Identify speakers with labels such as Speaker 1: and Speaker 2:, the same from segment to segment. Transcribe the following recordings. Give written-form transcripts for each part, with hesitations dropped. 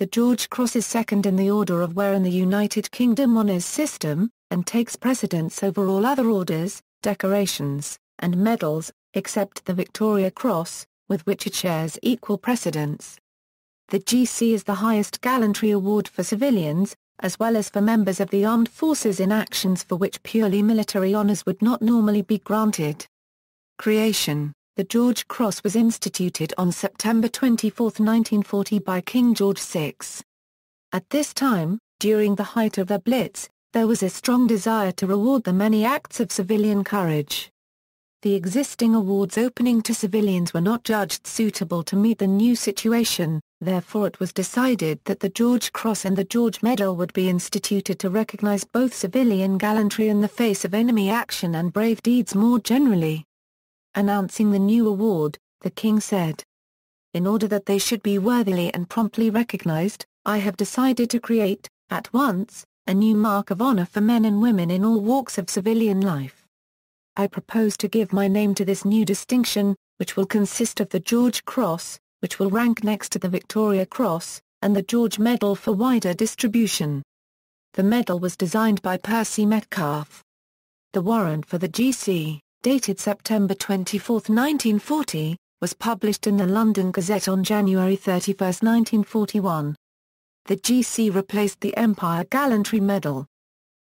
Speaker 1: The George Cross is second in the order of wear in the United Kingdom honours system, and takes precedence over all other orders, decorations, and medals, except the Victoria Cross, with which it shares equal precedence. The GC is the highest gallantry award for civilians, as well as for members of the armed forces in actions for which purely military honours would not normally be granted. Creation. The George Cross was instituted on September 24, 1940 by King George VI. At this time, during the height of the Blitz, there was a strong desire to reward the many acts of civilian courage. The existing awards opening to civilians were not judged suitable to meet the new situation, therefore it was decided that the George Cross and the George Medal would be instituted to recognize both civilian gallantry in the face of enemy action and brave deeds more generally. Announcing the new award, the King said, "In order that they should be worthily and promptly recognized, I have decided to create, at once, a new mark of honor for men and women in all walks of civilian life. I propose to give my name to this new distinction, which will consist of the George Cross, which will rank next to the Victoria Cross, and the George Medal for wider distribution." The medal was designed by Percy Metcalfe. The warrant for the GC, dated September 24, 1940, was published in the London Gazette on January 31, 1941. The GC replaced the Empire Gallantry Medal.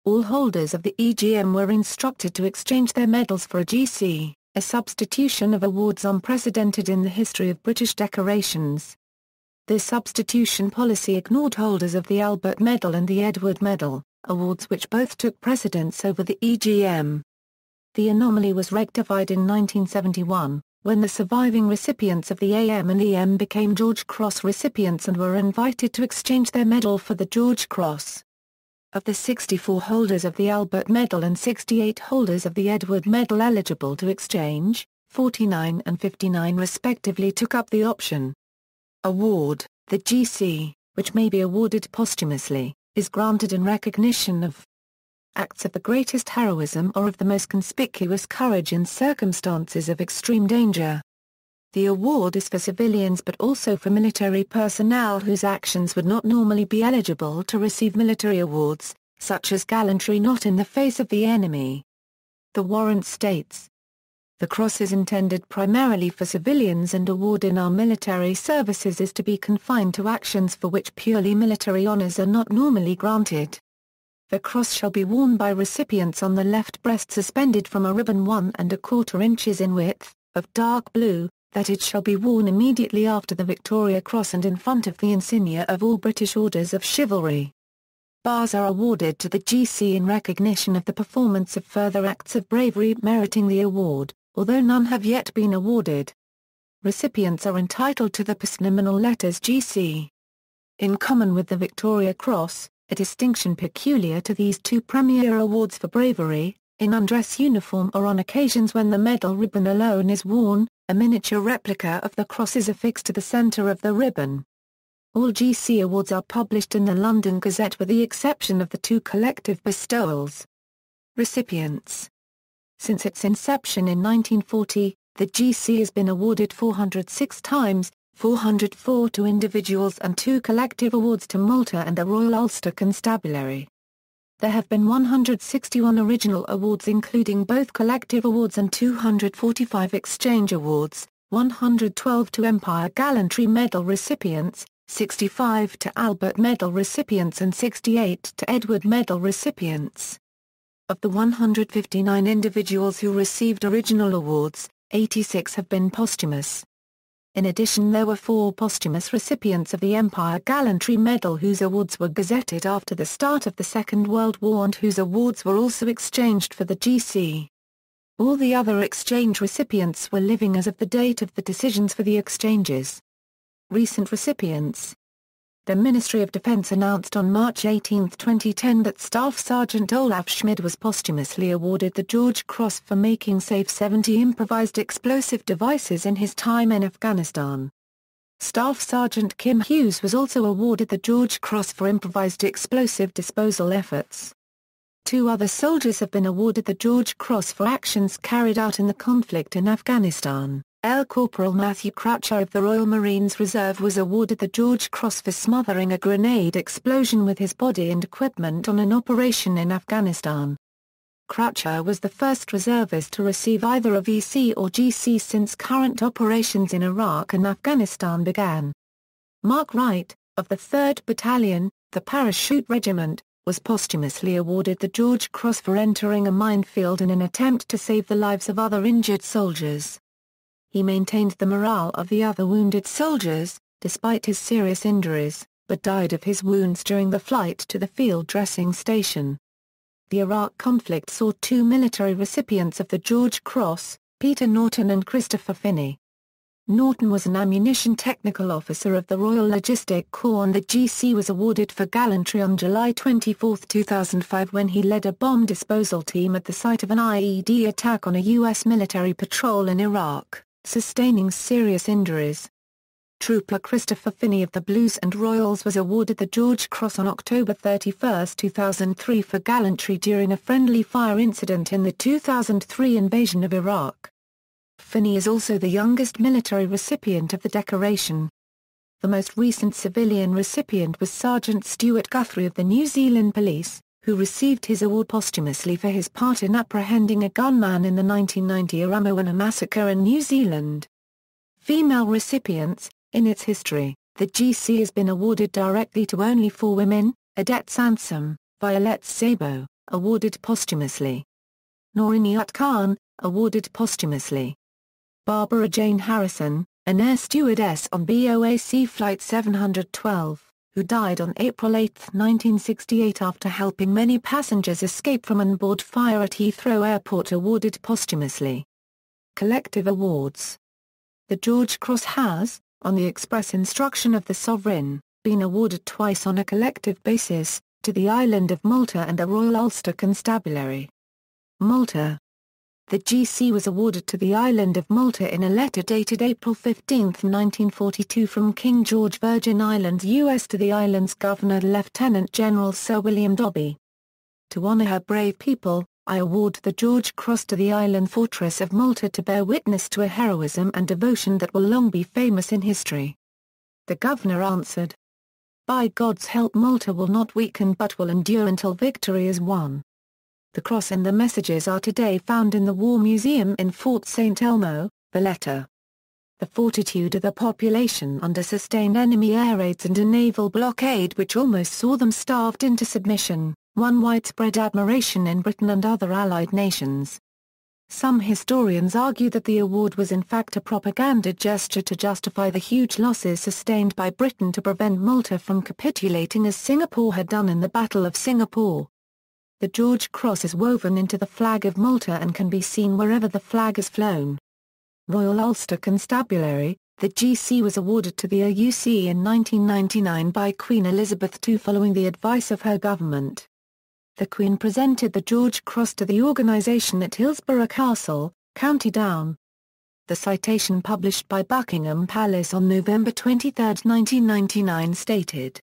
Speaker 1: All holders of the EGM were instructed to exchange their medals for a GC, a substitution of awards unprecedented in the history of British decorations. This substitution policy ignored holders of the Albert Medal and the Edward Medal, awards which both took precedence over the EGM. The anomaly was rectified in 1971, when the surviving recipients of the AM and EM became George Cross recipients and were invited to exchange their medal for the George Cross. Of the 64 holders of the Albert Medal and 68 holders of the Edward Medal eligible to exchange, 49 and 59 respectively took up the option. Award. The GC, which may be awarded posthumously, is granted in recognition of acts of the greatest heroism or of the most conspicuous courage in circumstances of extreme danger. The award is for civilians but also for military personnel whose actions would not normally be eligible to receive military awards, such as gallantry not in the face of the enemy. The warrant states, "The cross is intended primarily for civilians and award in our military services is to be confined to actions for which purely military honors are not normally granted. The cross shall be worn by recipients on the left breast suspended from a ribbon 1¼ inches in width, of dark blue, that it shall be worn immediately after the Victoria Cross and in front of the insignia of all British orders of chivalry. Bars are awarded to the GC in recognition of the performance of further acts of bravery meriting the award, although none have yet been awarded. Recipients are entitled to the postnominal letters GC. In common with the Victoria Cross, a distinction peculiar to these two premier awards for bravery, in undress uniform or on occasions when the medal ribbon alone is worn, a miniature replica of the cross is affixed to the centre of the ribbon. All GC awards are published in the London Gazette with the exception of the two collective bestowals. Recipients. Since its inception in 1940, the GC has been awarded 406 times, 404 to individuals and 2 collective awards to Malta and the Royal Ulster Constabulary. There have been 161 original awards including both collective awards and 245 exchange awards, 112 to Empire Gallantry Medal recipients, 65 to Albert Medal recipients and 68 to Edward Medal recipients. Of the 159 individuals who received original awards, 86 have been posthumous. In addition, there were 4 posthumous recipients of the Empire Gallantry Medal whose awards were gazetted after the start of the Second World War and whose awards were also exchanged for the GC. All the other exchange recipients were living as of the date of the decisions for the exchanges. Recent recipients. The Ministry of Defence announced on March 18, 2010 that Staff Sergeant Olaf Schmid was posthumously awarded the George Cross for making safe 70 improvised explosive devices in his time in Afghanistan. Staff Sergeant Kim Hughes was also awarded the George Cross for improvised explosive disposal efforts. 2 other soldiers have been awarded the George Cross for actions carried out in the conflict in Afghanistan. Air Corporal Matthew Croucher of the Royal Marines Reserve was awarded the George Cross for smothering a grenade explosion with his body and equipment on an operation in Afghanistan. Croucher was the first reservist to receive either a VC or GC since current operations in Iraq and Afghanistan began. Mark Wright, of the 3rd Battalion, the Parachute Regiment, was posthumously awarded the George Cross for entering a minefield in an attempt to save the lives of other injured soldiers. He maintained the morale of the other wounded soldiers, despite his serious injuries, but died of his wounds during the flight to the field dressing station. The Iraq conflict saw 2 military recipients of the George Cross, Peter Norton and Christopher Finney. Norton was an ammunition technical officer of the Royal Logistic Corps and the GC was awarded for gallantry on July 24, 2005 when he led a bomb disposal team at the site of an IED attack on a U.S. military patrol in Iraq, sustaining serious injuries. Trooper Christopher Finney of the Blues and Royals was awarded the George Cross on October 31, 2003 for gallantry during a friendly fire incident in the 2003 invasion of Iraq. Finney is also the youngest military recipient of the decoration. The most recent civilian recipient was Sergeant Stuart Guthrie of the New Zealand Police, who received his award posthumously for his part in apprehending a gunman in the 1990 Aramoana massacre in New Zealand. Female recipients. In its history, the GC has been awarded directly to only 4 women: Odette Sansom, Violette Szabo, awarded posthumously; Noriniyat Khan, awarded posthumously; Barbara Jane Harrison, an air stewardess on BOAC Flight 712, who died on April 8, 1968 after helping many passengers escape from onboard fire at Heathrow Airport, awarded posthumously. Collective awards. The George Cross has, on the express instruction of the Sovereign, been awarded twice on a collective basis, to the island of Malta and the Royal Ulster Constabulary. Malta. The GC was awarded to the island of Malta in a letter dated April 15, 1942 from King George, Virgin Islands, US to the island's Governor Lieutenant General Sir William Dobbie. To honour her brave people, I award the George Cross to the island fortress of Malta to bear witness to a heroism and devotion that will long be famous in history. The Governor answered, "By God's help, Malta will not weaken but will endure until victory is won." The cross and the messages are today found in the War Museum in Fort St. Elmo, Valletta. The fortitude of the population under sustained enemy air raids and a naval blockade which almost saw them starved into submission, won widespread admiration in Britain and other Allied nations. Some historians argue that the award was in fact a propaganda gesture to justify the huge losses sustained by Britain to prevent Malta from capitulating as Singapore had done in the Battle of Singapore. The George Cross is woven into the flag of Malta and can be seen wherever the flag is flown. Royal Ulster Constabulary. The GC was awarded to the OUC in 1999 by Queen Elizabeth II following the advice of her government. The Queen presented the George Cross to the organisation at Hillsborough Castle, County Down. The citation published by Buckingham Palace on November 23, 1999 stated,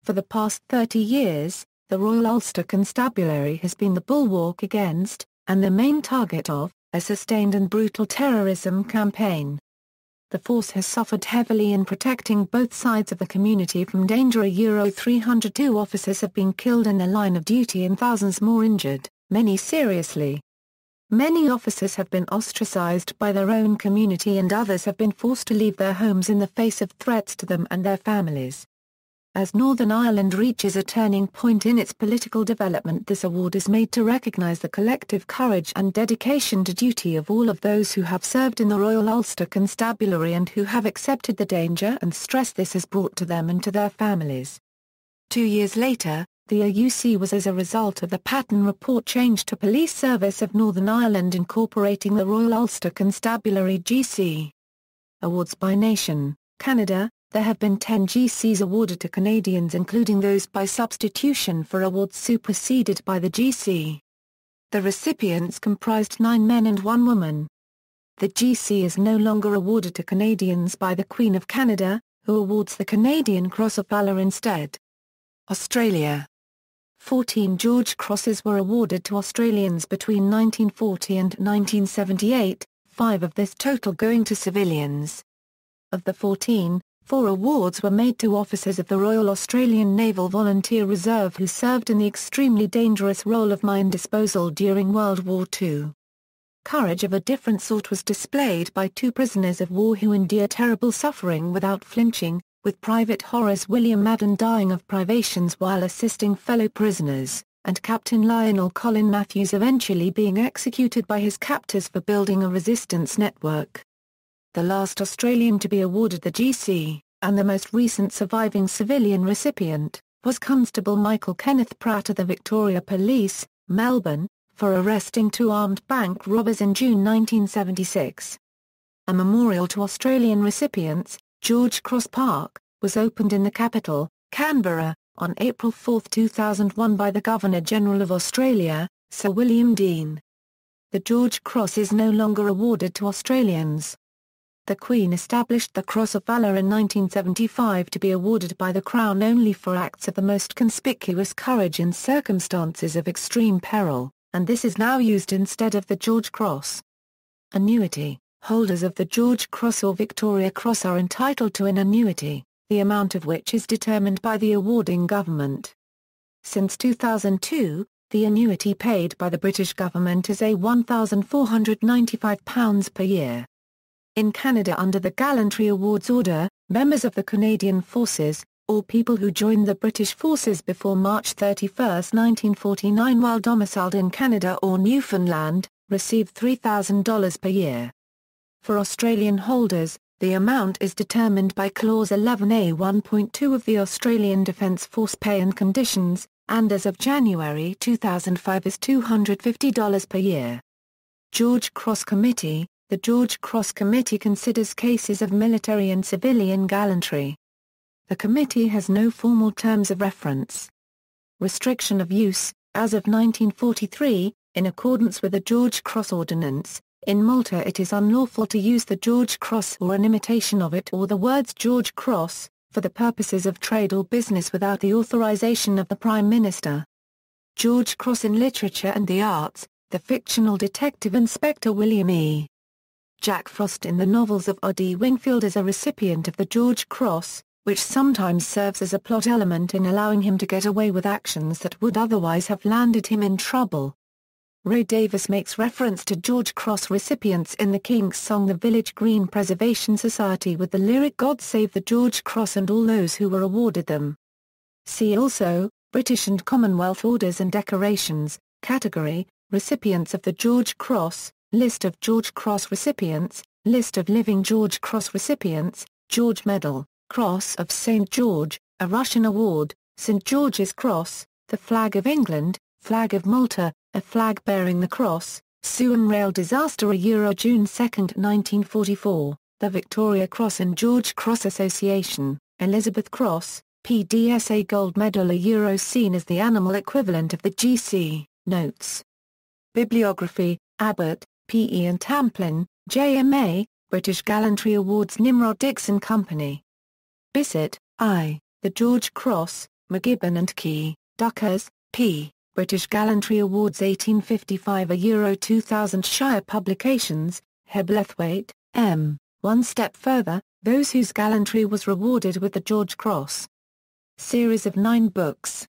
Speaker 1: "For the past 30 years, the Royal Ulster Constabulary has been the bulwark against, and the main target of, a sustained and brutal terrorism campaign. The force has suffered heavily in protecting both sides of the community from danger. 302 officers have been killed in the line of duty and thousands more injured, many seriously. Many officers have been ostracised by their own community and others have been forced to leave their homes in the face of threats to them and their families. As Northern Ireland reaches a turning point in its political development, this award is made to recognise the collective courage and dedication to duty of all of those who have served in the Royal Ulster Constabulary and who have accepted the danger and stress this has brought to them and to their families." 2 years later, the OUC was as a result of the Patton Report changed to Police Service of Northern Ireland incorporating the Royal Ulster Constabulary GC. Awards by nation. Canada. There have been 10 GCs awarded to Canadians, including those by substitution for awards superseded by the GC. The recipients comprised 9 men and 1 woman. The GC is no longer awarded to Canadians by the Queen of Canada, who awards the Canadian Cross of Valour instead. Australia. 14 George Crosses were awarded to Australians between 1940 and 1978, 5 of this total going to civilians. Of the 14, 4 awards were made to officers of the Royal Australian Naval Volunteer Reserve who served in the extremely dangerous role of mine disposal during World War II. Courage of a different sort was displayed by 2 prisoners of war who endured terrible suffering without flinching, with Private Horace William Madden dying of privations while assisting fellow prisoners, and Captain Lionel Colin Matthews eventually being executed by his captors for building a resistance network. The last Australian to be awarded the GC, and the most recent surviving civilian recipient, was Constable Michael Kenneth Pratt of the Victoria Police, Melbourne, for arresting 2 armed bank robbers in June 1976. A memorial to Australian recipients, George Cross Park, was opened in the capital, Canberra, on April 4, 2001 by the Governor-General of Australia, Sir William Deane. The George Cross is no longer awarded to Australians. The Queen established the Cross of Valour in 1975 to be awarded by the Crown only for acts of the most conspicuous courage in circumstances of extreme peril, and this is now used instead of the George Cross. Annuity. Holders of the George Cross or Victoria Cross are entitled to an annuity, the amount of which is determined by the awarding government. Since 2002, the annuity paid by the British government is £1,495 per year. In Canada under the Gallantry Awards Order, members of the Canadian Forces, or people who joined the British Forces before March 31, 1949 while domiciled in Canada or Newfoundland, receive $3,000 per year. For Australian holders, the amount is determined by Clause 11A 1.2 of the Australian Defence Force Pay and Conditions, and as of January 2005 is $250 per year. George Cross Committee. The George Cross Committee considers cases of military and civilian gallantry. The committee has no formal terms of reference. Restriction of use. As of 1943, in accordance with the George Cross Ordinance, in Malta it is unlawful to use the George Cross or an imitation of it or the words George Cross, for the purposes of trade or business without the authorization of the Prime Minister. George Cross in literature and the arts. The fictional detective inspector William E. Jack Frost in the novels of R.D. Wingfield is a recipient of the George Cross, which sometimes serves as a plot element in allowing him to get away with actions that would otherwise have landed him in trouble. Ray Davies makes reference to George Cross recipients in the Kinks song The Village Green Preservation Society with the lyric God Save the George Cross and all those who were awarded them. See also, British and Commonwealth Orders and Decorations, category, Recipients of the George Cross, List of George Cross recipients, List of living George Cross recipients, George Medal, Cross of St. George, a Russian award, St. George's Cross, the Flag of England, Flag of Malta, a flag bearing the cross, Suan Rail Disaster June 2, 1944, the Victoria Cross and George Cross Association, Elizabeth Cross, PDSA Gold Medal seen as the animal equivalent of the GC, notes. Bibliography, Abbott, P.E. and Tamplin, JMA, British Gallantry Awards Nimrod Dixon Company. Bissett, I., The George Cross, McGibbon and Key, Duckers, P., British Gallantry Awards 1855 2000 Shire Publications, Hebblethwaite, M., One Step Further, Those Whose Gallantry Was Rewarded with the George Cross. Series of 9 books.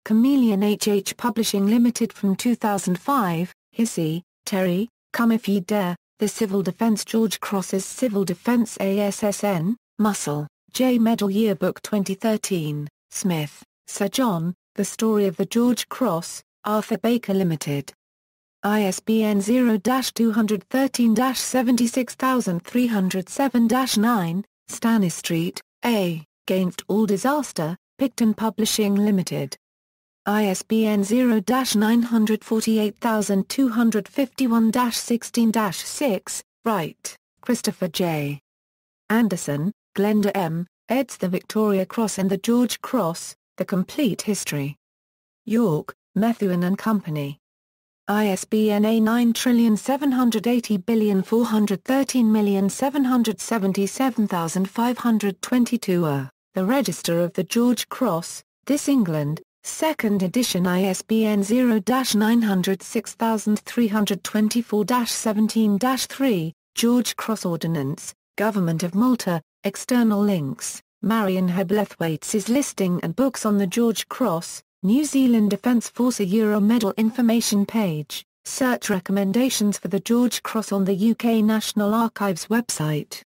Speaker 1: Chameleon H.H. Publishing Limited from 2005, Hissey, Terry, Come If Ye Dare, The Civil Defence George Cross's Civil Defence ASSN, Muscle, J. Medal Yearbook 2013, Smith, Sir John, The Story of the George Cross, Arthur Baker Limited. ISBN 0-213-76307-9, Stanistreet, A., Against All Disaster, Picton Publishing Limited. ISBN 0-948251-16-6, Wright, Christopher J. Anderson, Glenda M., eds. The Victoria Cross and the George Cross, The Complete History. York, Methuen and Company. ISBN A9780413477522 The Register of the George Cross, This England, 2nd edition ISBN 0-906324-17-3, George Cross Ordnance, Government of Malta, external links, Marion Hebblethwaite's listing and books on the George Cross, New Zealand Defence Force Euro Medal information page, search recommendations for the George Cross on the UK National Archives website.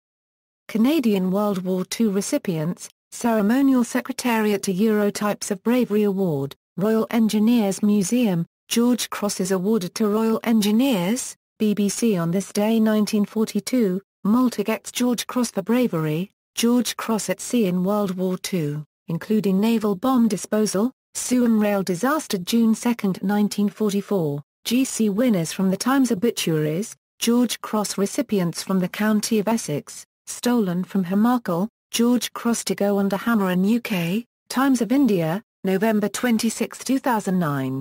Speaker 1: Canadian World War II recipients, Ceremonial Secretariat to Eurotypes of Bravery Award, Royal Engineers Museum, George Cross is awarded to Royal Engineers, BBC on this day 1942, Malta gets George Cross for bravery, George Cross at sea in World War II, including naval bomb disposal, Suan rail disaster June 2, 1944, GC winners from the Times obituaries, George Cross recipients from the County of Essex, stolen from Hamacal, George Cross to go under hammer in UK, Times of India, November 26, 2009.